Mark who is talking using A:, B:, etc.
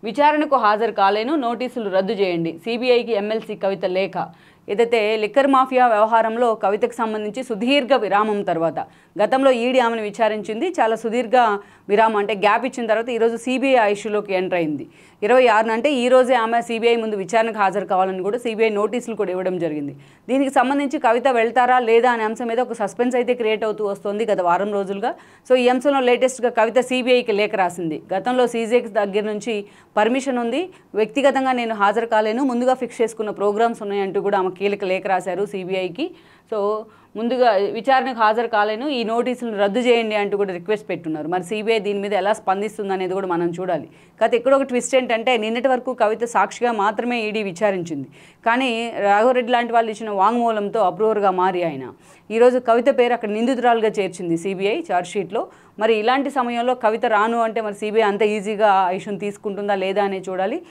A: విచారణకు హాజరు కాలేను, నోటీసులు రద్దు చేయండి. సిబిఐకి ఎమ్మెల్సీ కవిత లేఖ. ఏదైతే లిక్కర్ మాఫియా వ్యవహారంలో కవితకు సంబంధించి సుదీర్ఘ విరామం తర్వాత గతంలో ఈడీ ఆమెను విచారించింది. చాలా సుదీర్ఘ విరామం అంటే గ్యాప్ ఇచ్చిన తర్వాత ఈరోజు సిబిఐ ఇష్యూలోకి ఎంటర్ అయింది. 26 అంటే ఈ రోజే ఆమె సిబిఐ ముందు విచారణకు హాజరు కావాలని కూడా సిబిఐ నోటీసులు కూడా ఇవ్వడం జరిగింది. దీనికి సంబంధించి కవిత వెళ్తారా లేదా అనే అంశం మీద ఒక సస్పెన్స్ అయితే క్రియేట్ అవుతూ వస్తుంది గత వారం రోజులుగా. సో ఈ అంశంలో లేటెస్ట్గా కవిత సిబిఐకి లేఖ రాసింది. గతంలో సీజేకి దగ్గర నుంచి పర్మిషన్ ఉంది, వ్యక్తిగతంగా నేను హాజరు కాలేను, ముందుగా ఫిక్స్ చేసుకున్న ప్రోగ్రామ్స్ ఉన్నాయంటూ కూడా ఆమె కీలక లేఖ రాశారు సిబిఐకి. సో ముందుగా విచారణకు హాజరు కాలేను, ఈ నోటీసులను రద్దు చేయండి అంటూ కూడా రిక్వెస్ట్ పెట్టున్నారు. మరి సిబిఐ దీని మీద ఎలా స్పందిస్తుంది అనేది కూడా మనం చూడాలి. కాకపోతే ఇక్కడ ఒక ట్విస్ట్ ఏంటంటే నిన్నటి వరకు కవిత సాక్షిగా మాత్రమే ఈడీ విచారించింది. కానీ రాఘవరెడ్డి లాంటి వాళ్ళు ఇచ్చిన వాంగ్మూలంతో అప్రూవర్గా మారి ఆయన ఈరోజు కవిత పేరు అక్కడ నిందితురాలుగా చేర్చింది సిబిఐ ఛార్జ్షీట్లో. మరి ఇలాంటి సమయంలో కవిత రాను అంటే మరి సిబిఐ అంత ఈజీగా ఆ ఇష్యూని తీసుకుంటుందా లేదా అనేది చూడాలి.